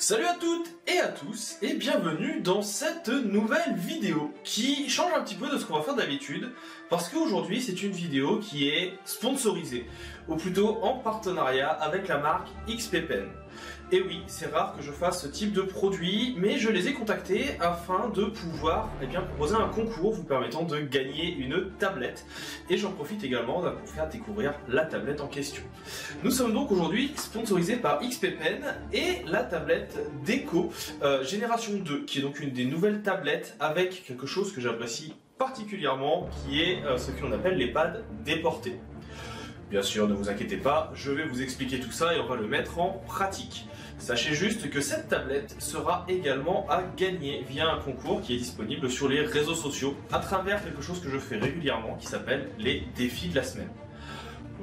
Salut à toutes et à tous et bienvenue dans cette nouvelle vidéo qui change un petit peu de ce qu'on va faire d'habitude parce qu'aujourd'hui c'est une vidéo qui est sponsorisée ou plutôt en partenariat avec la marque XP-Pen. Et oui, c'est rare que je fasse ce type de produit, mais je les ai contactés afin de pouvoir proposer un concours vous permettant de gagner une tablette. Et j'en profite également pour vous faire découvrir la tablette en question. Nous sommes donc aujourd'hui sponsorisés par XP-Pen et la tablette Deco Génération 2, qui est donc une des nouvelles tablettes avec quelque chose que j'apprécie particulièrement, qui est ce que l'on appelle les pads déportés. Bien sûr, ne vous inquiétez pas, je vais vous expliquer tout ça et on va le mettre en pratique. Sachez juste que cette tablette sera également à gagner via un concours qui est disponible sur les réseaux sociaux à travers quelque chose que je fais régulièrement qui s'appelle les défis de la semaine.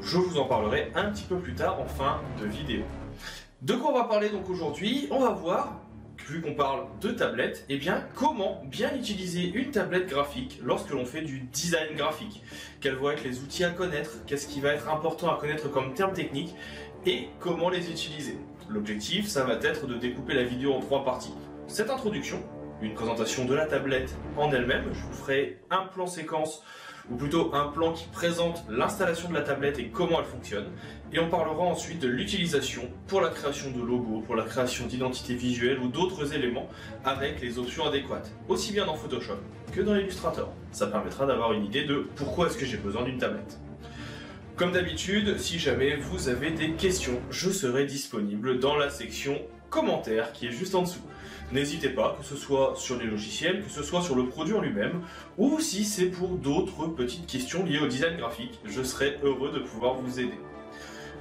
Je vous en parlerai un petit peu plus tard en fin de vidéo. De quoi on va parler donc aujourd'hui? On va voir, vu qu'on parle de tablette, comment bien utiliser une tablette graphique lorsque l'on fait du design graphique. Quels vont être les outils à connaître, qu'est-ce qui va être important à connaître comme termes techniques et comment les utiliser. L'objectif, ça va être de découper la vidéo en 3 parties. Cette introduction, une présentation de la tablette en elle-même, je vous ferai un plan séquence ou plutôt un plan qui présente l'installation de la tablette et comment elle fonctionne. Et on parlera ensuite de l'utilisation pour la création de logos, pour la création d'identités visuelles ou d'autres éléments avec les options adéquates, aussi bien dans Photoshop que dans Illustrator. Ça permettra d'avoir une idée de pourquoi est-ce que j'ai besoin d'une tablette. Comme d'habitude, si jamais vous avez des questions, je serai disponible dans la section commentaires qui est juste en dessous. N'hésitez pas, que ce soit sur les logiciels, que ce soit sur le produit en lui-même, ou si c'est pour d'autres petites questions liées au design graphique, je serai heureux de pouvoir vous aider.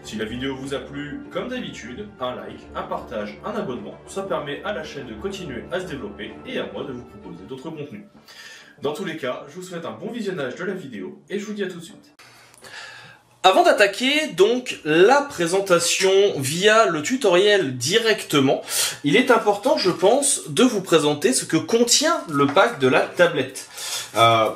Si la vidéo vous a plu, comme d'habitude, un like, un partage, un abonnement, ça permet à la chaîne de continuer à se développer et à moi de vous proposer d'autres contenus. Dans tous les cas, je vous souhaite un bon visionnage de la vidéo et je vous dis à tout de suite. Avant d'attaquer donc la présentation via le tutoriel directement, il est important, je pense, de vous présenter ce que contient le pack de la tablette.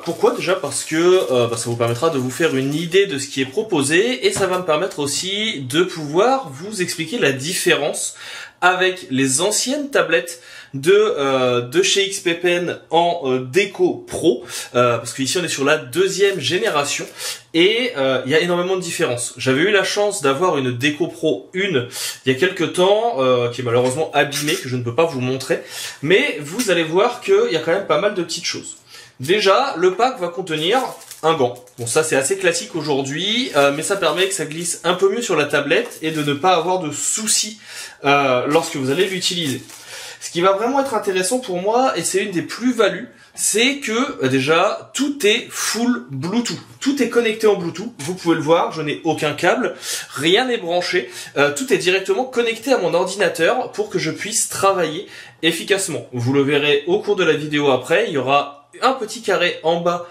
Pourquoi déjà? Parce que ça vous permettra de vous faire une idée de ce qui est proposé et ça va me permettre aussi de pouvoir vous expliquer la différence avec les anciennes tablettes de chez XP-Pen en Deco Pro, parce qu'ici on est sur la 2e génération et il y a énormément de différences. J'avais eu la chance d'avoir une Deco Pro 1 il y a quelques temps, qui est malheureusement abîmée, que je ne peux pas vous montrer, mais vous allez voir qu'il y a quand même pas mal de petites choses. Déjà, le pack va contenir un gant. Bon, ça c'est assez classique aujourd'hui, mais ça permet que ça glisse un peu mieux sur la tablette et de ne pas avoir de soucis lorsque vous allez l'utiliser. Ce qui va vraiment être intéressant pour moi, et c'est une des plus-values, c'est que déjà tout est full Bluetooth. Tout est connecté en Bluetooth, vous pouvez le voir, je n'ai aucun câble, rien n'est branché, tout est directement connecté à mon ordinateur pour que je puisse travailler efficacement. Vous le verrez au cours de la vidéo après, il y aura un petit carré en bas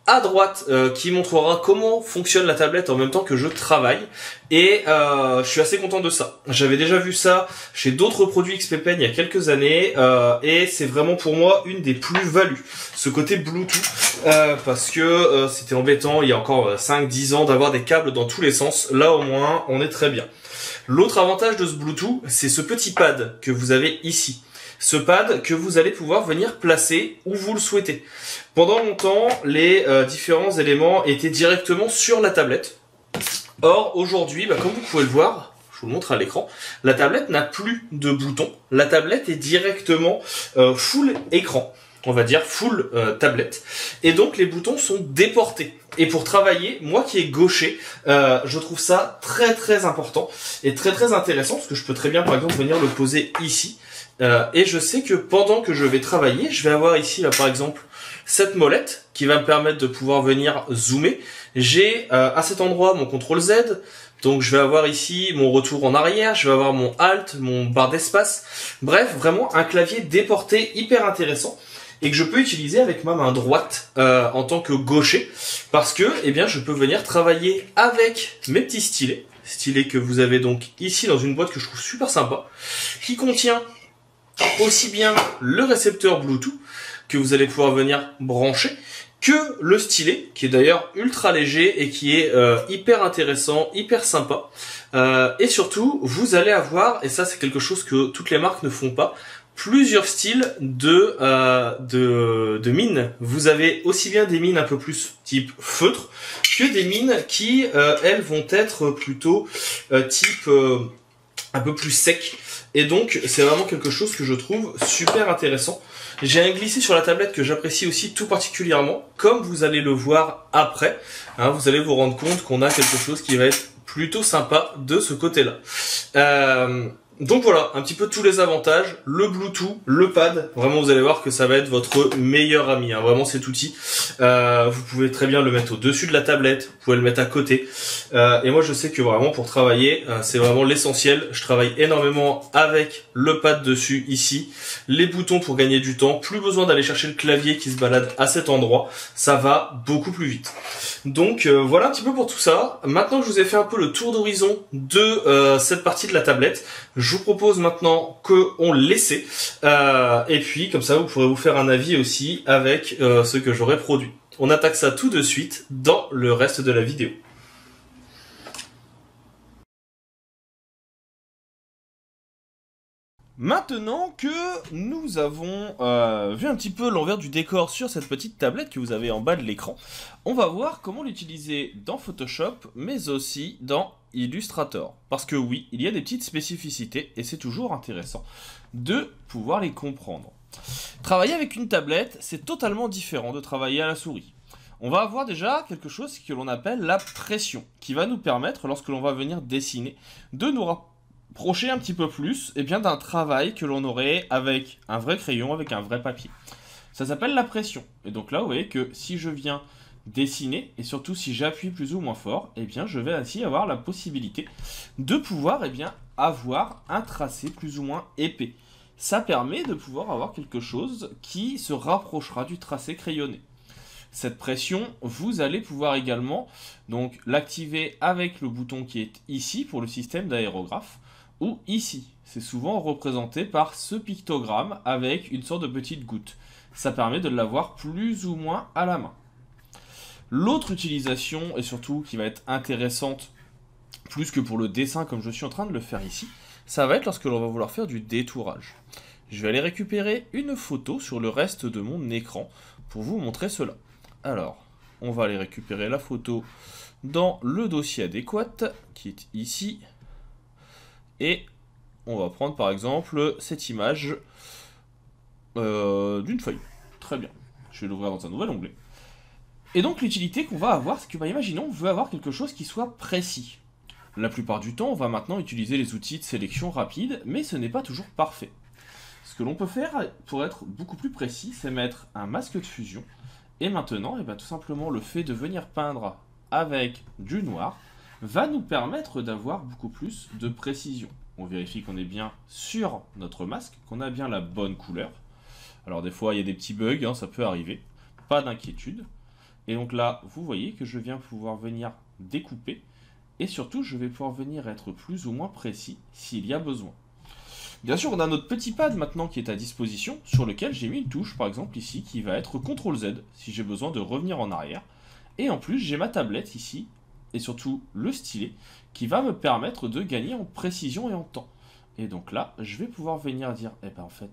à droite qui montrera comment fonctionne la tablette en même temps que je travaille et je suis assez content de ça. J'avais déjà vu ça chez d'autres produits XP-Pen il y a quelques années et c'est vraiment pour moi une des plus-values, ce côté Bluetooth, parce que c'était embêtant il y a encore 5-10 ans d'avoir des câbles dans tous les sens. Là au moins on est très bien. L'autre avantage de ce Bluetooth, c'est ce petit pad que vous avez ici. Ce pad que vous allez pouvoir venir placer où vous le souhaitez. Pendant longtemps, les différents éléments étaient directement sur la tablette. Or, aujourd'hui, comme vous pouvez le voir, je vous le montre à l'écran, la tablette n'a plus de boutons. La tablette est directement full écran, on va dire full tablette. Et donc, les boutons sont déportés. Et pour travailler, moi qui est gaucher, je trouve ça très important et très intéressant parce que je peux très bien, par exemple, venir le poser ici. Et je sais que pendant que je vais travailler, je vais avoir ici là par exemple cette molette qui va me permettre de pouvoir venir zoomer. J'ai à cet endroit mon CTRL Z, donc je vais avoir ici mon retour en arrière, je vais avoir mon Alt, mon barre d'espace. Bref, vraiment un clavier déporté hyper intéressant et que je peux utiliser avec ma main droite en tant que gaucher parce que je peux venir travailler avec mes petits stylets que vous avez donc ici dans une boîte que je trouve super sympa, qui contient aussi bien le récepteur Bluetooth que vous allez pouvoir venir brancher que le stylet, qui est d'ailleurs ultra léger et qui est hyper intéressant, hyper sympa. Et surtout, vous allez avoir, et ça c'est quelque chose que toutes les marques ne font pas, plusieurs styles de mines. Vous avez aussi bien des mines un peu plus type feutre, que des mines qui, elles, vont être plutôt type un peu plus sec. Et donc, c'est vraiment quelque chose que je trouve super intéressant. J'ai un glissé sur la tablette que j'apprécie aussi tout particulièrement, comme vous allez le voir après. Hein, vous allez vous rendre compte qu'on a quelque chose qui va être plutôt sympa de ce côté-là. Donc voilà, un petit peu tous les avantages, le Bluetooth, le pad, vraiment vous allez voir que ça va être votre meilleur ami, hein, vraiment cet outil. Vous pouvez très bien le mettre au-dessus de la tablette, vous pouvez le mettre à côté. Et moi je sais que vraiment pour travailler, c'est vraiment l'essentiel. Je travaille énormément avec le pad dessus ici, les boutons pour gagner du temps, plus besoin d'aller chercher le clavier qui se balade à cet endroit, ça va beaucoup plus vite. Donc voilà un petit peu pour tout ça. Maintenant que je vous ai fait un peu le tour d'horizon de cette partie de la tablette, je vous propose maintenant qu'on l'essaie et puis comme ça vous pourrez vous faire un avis aussi avec ce que j'aurai produit. On attaque ça tout de suite dans le reste de la vidéo. Maintenant que nous avons vu un petit peu l'envers du décor sur cette petite tablette que vous avez en bas de l'écran, on va voir comment l'utiliser dans Photoshop, mais aussi dans Illustrator. Parce que oui, il y a des petites spécificités et c'est toujours intéressant de pouvoir les comprendre. Travailler avec une tablette, c'est totalement différent de travailler à la souris. On va avoir déjà quelque chose que l'on appelle la pression, qui va nous permettre, lorsque l'on va venir dessiner, de nous rapprocher un petit peu plus d'un travail que l'on aurait avec un vrai crayon, avec un vrai papier. Ça s'appelle la pression. Et donc là, vous voyez que si je viens dessiner, et surtout si j'appuie plus ou moins fort, je vais ainsi avoir la possibilité de pouvoir avoir un tracé plus ou moins épais. Ça permet de pouvoir avoir quelque chose qui se rapprochera du tracé crayonné. Cette pression, vous allez pouvoir également donc l'activer avec le bouton qui est ici pour le système d'aérographe, ou ici. C'est souvent représenté par ce pictogramme avec une sorte de petite goutte. Ça permet de l'avoir plus ou moins à la main. L'autre utilisation, et surtout qui va être intéressante, plus que pour le dessin comme je suis en train de le faire ici, ça va être lorsque l'on va vouloir faire du détourage. Je vais aller récupérer une photo sur le reste de mon écran pour vous montrer cela. Alors, on va aller récupérer la photo dans le dossier adéquat, qui est ici. Et on va prendre par exemple cette image d'une feuille. Très bien. Je vais l'ouvrir dans un nouvel onglet. Et donc l'utilité qu'on va avoir, c'est que, imaginons, on veut avoir quelque chose qui soit précis. La plupart du temps, on va maintenant utiliser les outils de sélection rapide, mais ce n'est pas toujours parfait. Ce que l'on peut faire pour être beaucoup plus précis, c'est mettre un masque de fusion. Et maintenant, tout simplement, le fait de venir peindre avec du noir va nous permettre d'avoir beaucoup plus de précision. On vérifie qu'on est bien sur notre masque, qu'on a bien la bonne couleur. Alors des fois, il y a des petits bugs, ça peut arriver. Pas d'inquiétude. Et donc là, vous voyez que je viens pouvoir venir découper. Et surtout, je vais pouvoir venir être plus ou moins précis s'il y a besoin. Bien sûr, on a notre petit pad maintenant qui est à disposition, sur lequel j'ai mis une touche, par exemple ici, qui va être CTRL-Z, si j'ai besoin de revenir en arrière. Et en plus, j'ai ma tablette ici, et surtout le stylet, qui va me permettre de gagner en précision et en temps. Et donc là, je vais pouvoir venir dire, en fait,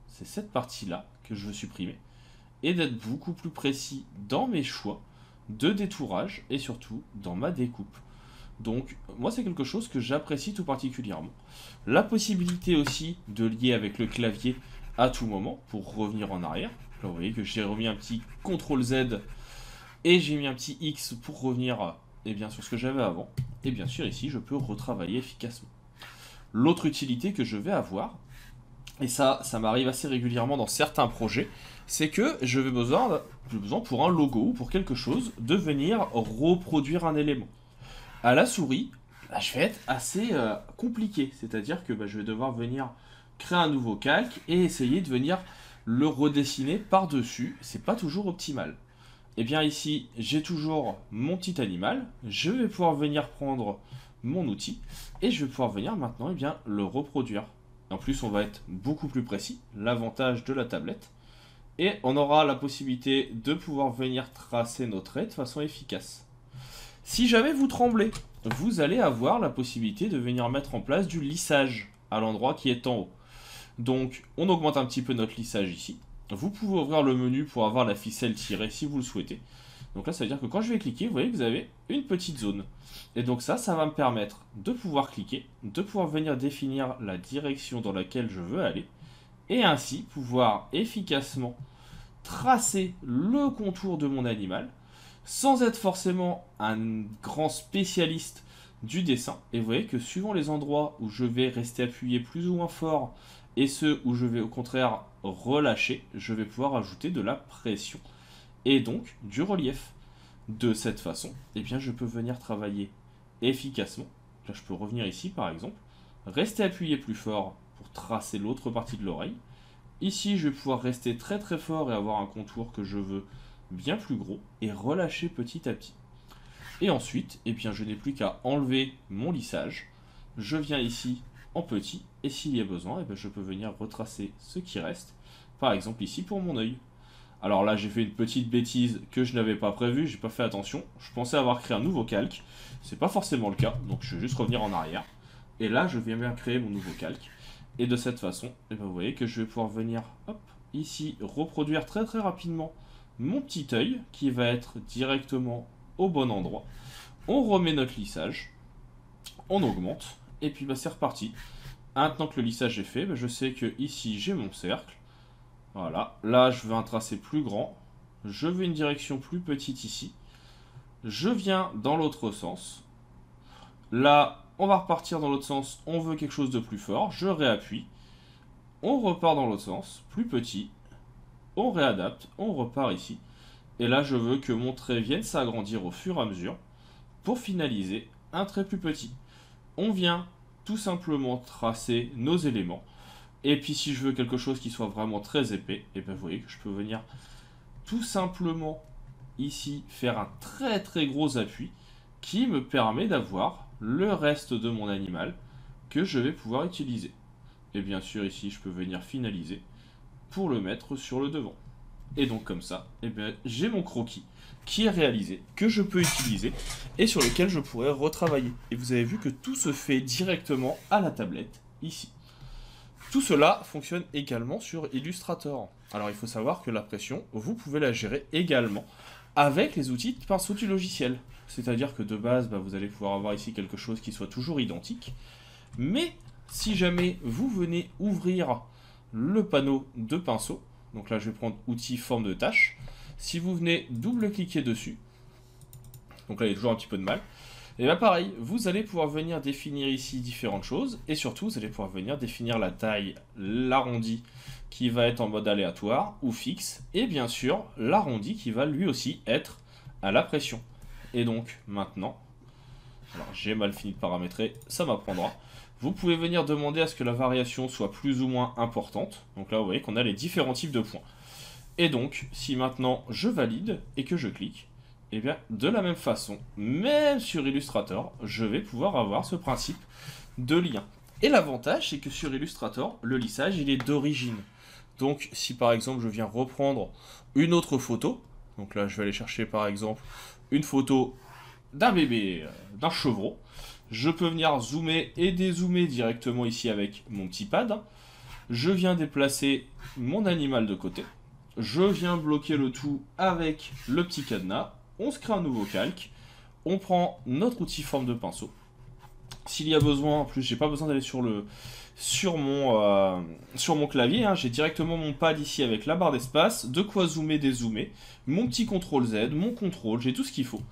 c'est cette partie-là que je veux supprimer, et d'être beaucoup plus précis dans mes choix de détourage, et surtout dans ma découpe. Donc, moi, c'est quelque chose que j'apprécie tout particulièrement. La possibilité aussi de lier avec le clavier à tout moment pour revenir en arrière. Là, vous voyez que j'ai remis un petit CTRL-Z et j'ai mis un petit X pour revenir sur ce que j'avais avant. Et bien sûr, ici, je peux retravailler efficacement. L'autre utilité que je vais avoir, et ça m'arrive assez régulièrement dans certains projets, c'est que je vais besoin pour un logo ou pour quelque chose de venir reproduire un élément. À la souris, je vais être assez compliqué, c'est-à-dire que je vais devoir venir créer un nouveau calque et essayer de venir le redessiner par-dessus. C'est pas toujours optimal. Et bien ici, j'ai toujours mon petit animal. Je vais pouvoir venir prendre mon outil et je vais pouvoir venir maintenant le reproduire. En plus, on va être beaucoup plus précis, l'avantage de la tablette. Et on aura la possibilité de pouvoir venir tracer nos traits de façon efficace. Si jamais vous tremblez, vous allez avoir la possibilité de venir mettre en place du lissage à l'endroit qui est en haut. Donc on augmente un petit peu notre lissage ici. Vous pouvez ouvrir le menu pour avoir la ficelle tirée si vous le souhaitez. Donc là ça veut dire que quand je vais cliquer, vous voyez que vous avez une petite zone. Et donc ça va me permettre de pouvoir cliquer, de pouvoir venir définir la direction dans laquelle je veux aller. Et ainsi pouvoir efficacement tracer le contour de mon animal sans être forcément un grand spécialiste du dessin. Et vous voyez que suivant les endroits où je vais rester appuyé plus ou moins fort et ceux où je vais au contraire relâcher, je vais pouvoir ajouter de la pression et donc du relief. De cette façon, eh bien, je peux venir travailler efficacement. Là, je peux revenir ici par exemple, rester appuyé plus fort pour tracer l'autre partie de l'oreille. Ici, je vais pouvoir rester très très fort et avoir un contour que je veux bien plus gros et relâcher petit à petit. Et ensuite, eh bien, je n'ai plus qu'à enlever mon lissage. Je viens ici en petit et s'il y a besoin, eh bien, je peux venir retracer ce qui reste. Par exemple ici pour mon œil. Alors là, j'ai fait une petite bêtise que je n'avais pas prévue, j'ai pas fait attention. Je pensais avoir créé un nouveau calque. C'est pas forcément le cas, donc je vais juste revenir en arrière. Et là, je viens bien créer mon nouveau calque. Et de cette façon, eh bien, vous voyez que je vais pouvoir venir, hop, ici, reproduire très très rapidement mon petit œil qui va être directement au bon endroit. On remet notre lissage, on augmente, et puis bah, c'est reparti. Maintenant que le lissage est fait, bah, je sais que ici j'ai mon cercle. Voilà, là je veux un tracé plus grand, je veux une direction plus petite ici. Je viens dans l'autre sens. Là, on va repartir dans l'autre sens, on veut quelque chose de plus fort, je réappuie. On repart dans l'autre sens, plus petit. On réadapte, on repart ici. Et là, je veux que mon trait vienne s'agrandir au fur et à mesure pour finaliser un trait plus petit. On vient tout simplement tracer nos éléments. Et puis si je veux quelque chose qui soit vraiment très épais, et bien vous voyez que je peux venir tout simplement ici faire un très très gros appui qui me permet d'avoir le reste de mon animal que je vais pouvoir utiliser. Et bien sûr ici je peux venir finaliser pour le mettre sur le devant. Et donc comme ça, eh bien, j'ai mon croquis qui est réalisé, que je peux utiliser et sur lequel je pourrais retravailler. Et vous avez vu que tout se fait directement à la tablette ici. Tout cela fonctionne également sur Illustrator. Alors il faut savoir que la pression, vous pouvez la gérer également avec les outils de pinceau du logiciel. C'est-à-dire que de base, bah, vous allez pouvoir avoir ici quelque chose qui soit toujours identique. Mais si jamais vous venez ouvrir le panneau de pinceau, donc là je vais prendre outils forme de tâche, si vous venez double-cliquer dessus, donc là il y a toujours un petit peu de mal, et bien pareil, vous allez pouvoir venir définir ici différentes choses, et surtout vous allez pouvoir venir définir la taille, l'arrondi qui va être en mode aléatoire ou fixe, et bien sûr l'arrondi qui va lui aussi être à la pression. Et donc maintenant, alors j'ai mal fini de paramétrer, ça m'apprendra. Vous pouvez venir demander à ce que la variation soit plus ou moins importante. Donc là vous voyez qu'on a les différents types de points. Et donc si maintenant je valide et que je clique, et bien de la même façon, même sur Illustrator, je vais pouvoir avoir ce principe de lien. Et l'avantage c'est que sur Illustrator, le lissage il est d'origine. Donc si par exemple je viens reprendre une autre photo, donc là je vais aller chercher par exemple une photo d'un bébé, d'un chevreau, je peux venir zoomer et dézoomer directement ici avec mon petit pad. Je viens déplacer mon animal de côté. Je viens bloquer le tout avec le petit cadenas. On se crée un nouveau calque. On prend notre outil forme de pinceau. S'il y a besoin, en plus j'ai pas besoin d'aller sur mon clavier, hein. J'ai directement mon pad ici avec la barre d'espace, de quoi zoomer, dézoomer, mon petit CTRL Z, mon contrôle, j'ai tout ce qu'il faut.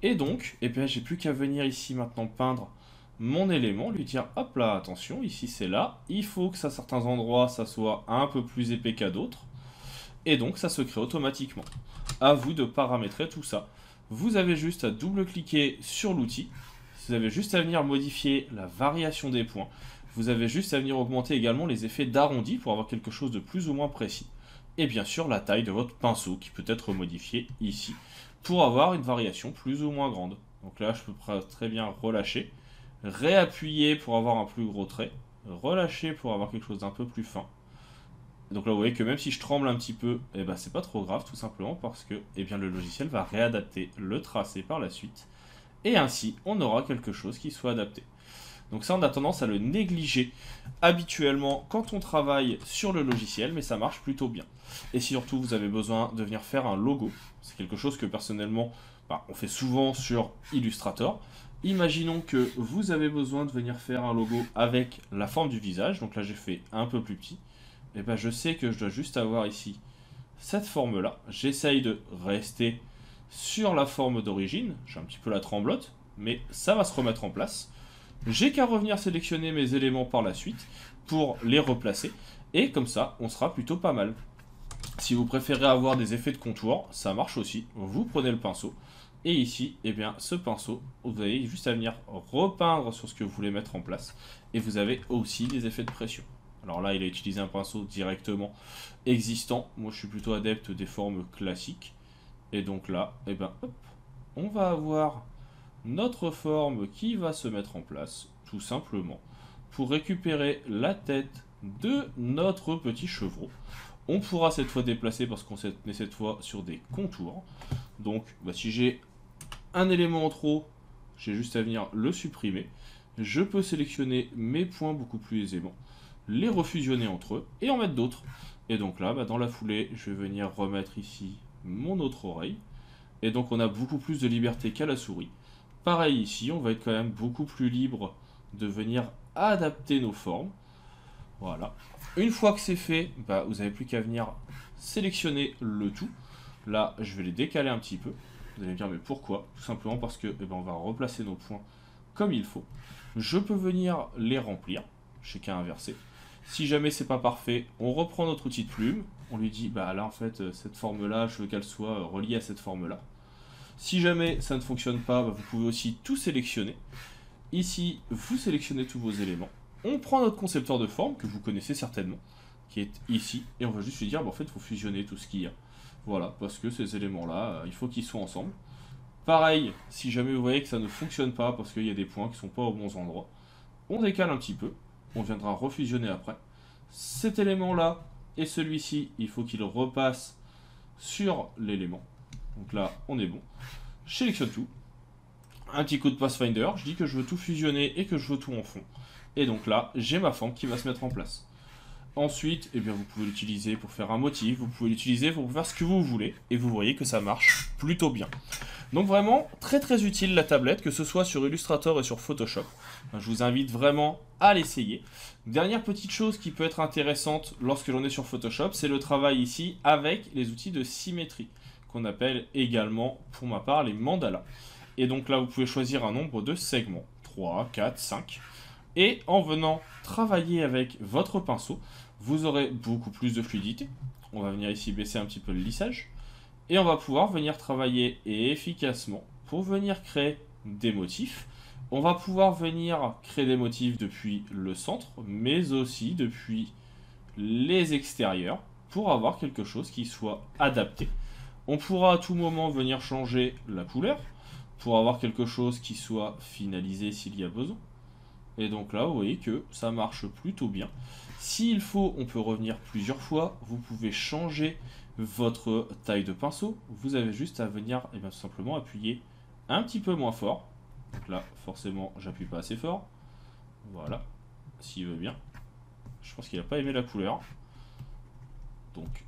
Et donc, eh bien, j'ai plus qu'à venir ici maintenant peindre mon élément, lui dire hop là, attention, ici c'est là, il faut que à certains endroits ça soit un peu plus épais qu'à d'autres. Et donc ça se crée automatiquement. À vous de paramétrer tout ça. Vous avez juste à double-cliquer sur l'outil. Vous avez juste à venir modifier la variation des points. Vous avez juste à venir augmenter également les effets d'arrondi pour avoir quelque chose de plus ou moins précis. Et bien sûr la taille de votre pinceau qui peut être modifiée ici pour avoir une variation plus ou moins grande. Donc là je peux très bien relâcher, réappuyer pour avoir un plus gros trait, relâcher pour avoir quelque chose d'un peu plus fin. Donc là, vous voyez que même si je tremble un petit peu, eh ben, c'est pas trop grave, tout simplement parce que eh bien, le logiciel va réadapter le tracé par la suite. Et ainsi, on aura quelque chose qui soit adapté. Donc ça, on a tendance à le négliger habituellement quand on travaille sur le logiciel, mais ça marche plutôt bien. Et si surtout vous avez besoin de venir faire un logo, c'est quelque chose que personnellement, on fait souvent sur Illustrator. Imaginons que vous avez besoin de venir faire un logo avec la forme du visage, donc là j'ai fait un peu plus petit. Et ben je sais que je dois juste avoir ici cette forme là. J'essaye de rester sur la forme d'origine, j'ai un petit peu la tremblote, mais ça va se remettre en place. J'ai qu'à revenir sélectionner mes éléments par la suite pour les replacer, et comme ça on sera plutôt pas mal. Si vous préférez avoir des effets de contour, ça marche aussi. Vous prenez le pinceau, et ici, eh bien, ce pinceau, vous avez juste à venir repeindre sur ce que vous voulez mettre en place, et vous avez aussi des effets de pression. Alors là, il a utilisé un pinceau directement existant. Moi, je suis plutôt adepte des formes classiques. Et donc là, eh ben, hop, on va avoir notre forme qui va se mettre en place, tout simplement, pour récupérer la tête de notre petit chevreau. On pourra cette fois déplacer parce qu'on est cette fois sur des contours. Donc, si j'ai un élément en trop, j'ai juste à venir le supprimer. Je peux sélectionner mes points beaucoup plus aisément, les refusionner entre eux et en mettre d'autres. Et donc là, dans la foulée, je vais venir remettre ici mon autre oreille. Et donc on a beaucoup plus de liberté qu'à la souris. Pareil ici, on va être quand même beaucoup plus libre de venir adapter nos formes. Voilà. Une fois que c'est fait, vous n'avez plus qu'à venir sélectionner le tout. Là, je vais les décaler un petit peu. Vous allez me dire, mais pourquoi? Tout simplement parce que on va replacer nos points comme il faut. Je peux venir les remplir. Je n'ai qu'à inverser. Si jamais c'est pas parfait, on reprend notre outil de plume. On lui dit, là en fait, cette forme-là, je veux qu'elle soit reliée à cette forme-là. Si jamais ça ne fonctionne pas, vous pouvez aussi tout sélectionner. Ici, vous sélectionnez tous vos éléments. On prend notre concepteur de forme, que vous connaissez certainement, qui est ici, et on va juste lui dire, en fait, il faut fusionner tout ce qu'il y a. Voilà, parce que ces éléments-là, il faut qu'ils soient ensemble. Pareil, si jamais vous voyez que ça ne fonctionne pas, parce qu'il y a des points qui ne sont pas aux bons endroits, on décale un petit peu, on viendra refusionner après. Cet élément-là et celui-ci, il faut qu'il repasse sur l'élément. Donc là, on est bon. Je sélectionne tout. Un petit coup de Pathfinder, je dis que je veux tout fusionner et que je veux tout en fond. Et donc là, j'ai ma forme qui va se mettre en place. Ensuite, vous pouvez l'utiliser pour faire un motif, vous pouvez l'utiliser pour faire ce que vous voulez, et vous voyez que ça marche plutôt bien. Donc vraiment, très très utile la tablette, que ce soit sur Illustrator et sur Photoshop. Je vous invite vraiment à l'essayer. Dernière petite chose qui peut être intéressante lorsque l'on est sur Photoshop, c'est le travail ici avec les outils de symétrie, qu'on appelle également, pour ma part, les mandalas. Et donc là, vous pouvez choisir un nombre de segments, 3, 4, 5. Et en venant travailler avec votre pinceau, vous aurez beaucoup plus de fluidité. On va venir ici baisser un petit peu le lissage. Et on va pouvoir venir travailler efficacement pour venir créer des motifs. On va pouvoir venir créer des motifs depuis le centre, mais aussi depuis les extérieurs, pour avoir quelque chose qui soit adapté. On pourra à tout moment venir changer la couleur, pour avoir quelque chose qui soit finalisé s'il y a besoin. Et donc là, vous voyez que ça marche plutôt bien. S'il faut, on peut revenir plusieurs fois. Vous pouvez changer votre taille de pinceau. Vous avez juste à venir tout simplement appuyer un petit peu moins fort. Donc là, forcément, j'appuie pas assez fort. Voilà, s'il veut bien. Je pense qu'il n'a pas aimé la couleur. Donc,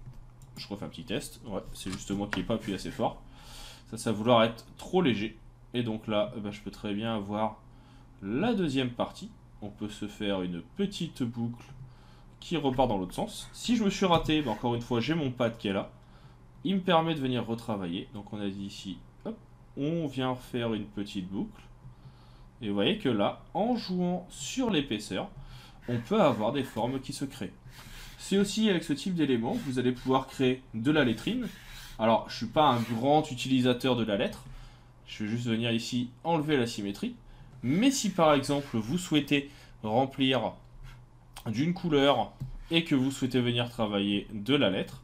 je refais un petit test. Ouais, c'est juste moi qui n'ai pas appuyé assez fort. Ça va vouloir être trop léger. Et donc là, je peux très bien avoir la deuxième partie. On peut se faire une petite boucle qui repart dans l'autre sens. Si je me suis raté, encore une fois, j'ai mon pad qui est là. Il me permet de venir retravailler. Donc on a dit ici, hop, on vient faire une petite boucle. Et vous voyez que là, en jouant sur l'épaisseur, on peut avoir des formes qui se créent. C'est aussi avec ce type d'éléments que vous allez pouvoir créer de la lettrine. Alors, je ne suis pas un grand utilisateur de la lettre. Je vais juste venir ici enlever la symétrie. Mais si par exemple vous souhaitez remplir d'une couleur et que vous souhaitez venir travailler de la lettre,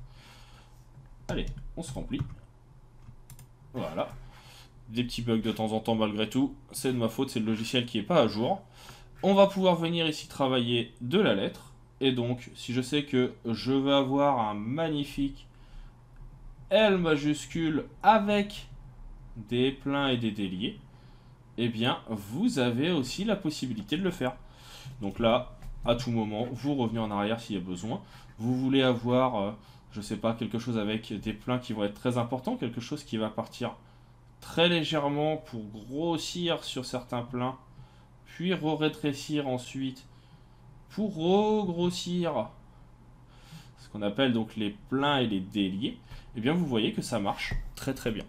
allez, on se remplit. Voilà. Des petits bugs de temps en temps malgré tout, c'est de ma faute, c'est le logiciel qui n'est pas à jour. On va pouvoir venir ici travailler de la lettre, Et donc, si je sais que je vais avoir un magnifique L majuscule avec des pleins et des déliés, eh bien, vous avez aussi la possibilité de le faire. Donc là, à tout moment, vous revenez en arrière s'il y a besoin. Vous voulez avoir, je sais pas, quelque chose avec des pleins qui vont être très importants, quelque chose qui va partir très légèrement pour grossir sur certains pleins, puis rétrécir ensuite pour regrossir, ce qu'on appelle donc les pleins et les déliés. Et bien vous voyez que ça marche très très bien.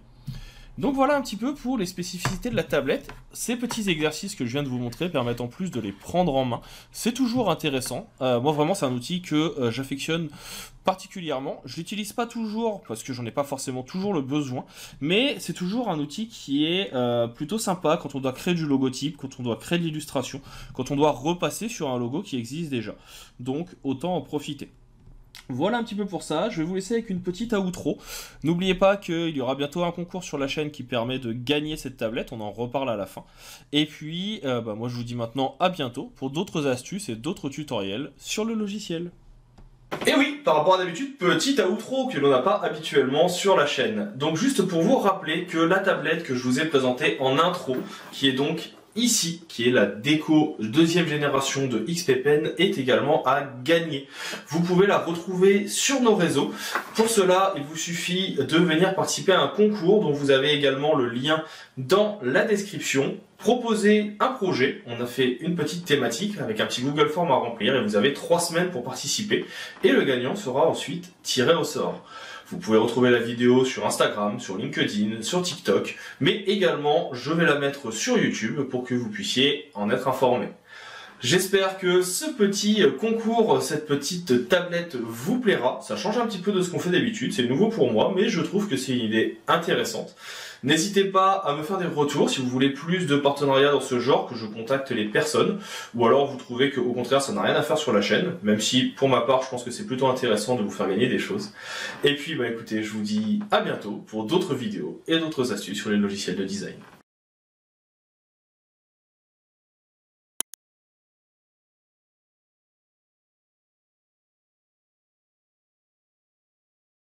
Donc voilà un petit peu pour les spécificités de la tablette. Ces petits exercices que je viens de vous montrer permettent en plus de les prendre en main. C'est toujours intéressant. Moi vraiment c'est un outil que j'affectionne particulièrement. Je l'utilise pas toujours parce que j'en ai pas forcément toujours le besoin. Mais c'est toujours un outil qui est plutôt sympa quand on doit créer du logotype, quand on doit créer de l'illustration, quand on doit repasser sur un logo qui existe déjà. Donc autant en profiter. Voilà un petit peu pour ça, je vais vous laisser avec une petite outro. N'oubliez pas qu'il y aura bientôt un concours sur la chaîne qui permet de gagner cette tablette, on en reparle à la fin. Et puis, moi je vous dis maintenant à bientôt pour d'autres astuces et d'autres tutoriels sur le logiciel. Et oui, par rapport à d'habitude, petit outro que l'on n'a pas habituellement sur la chaîne. Donc juste pour vous rappeler que la tablette que je vous ai présentée en intro, qui est donc ici, qui est la déco deuxième génération de XP Pen, est également à gagner. Vous pouvez la retrouver sur nos réseaux. Pour cela, il vous suffit de venir participer à un concours dont vous avez également le lien dans la description. Proposer un projet, on a fait une petite thématique avec un petit Google Form à remplir et vous avez 3 semaines pour participer et le gagnant sera ensuite tiré au sort. Vous pouvez retrouver la vidéo sur Instagram, sur LinkedIn, sur TikTok, mais également je vais la mettre sur YouTube pour que vous puissiez en être informé. J'espère que ce petit concours, cette petite tablette vous plaira. Ça change un petit peu de ce qu'on fait d'habitude, c'est nouveau pour moi, mais je trouve que c'est une idée intéressante. N'hésitez pas à me faire des retours si vous voulez plus de partenariats dans ce genre, que je contacte les personnes, ou alors vous trouvez qu'au contraire ça n'a rien à faire sur la chaîne, même si pour ma part je pense que c'est plutôt intéressant de vous faire gagner des choses. Et puis écoutez, je vous dis à bientôt pour d'autres vidéos et d'autres astuces sur les logiciels de design.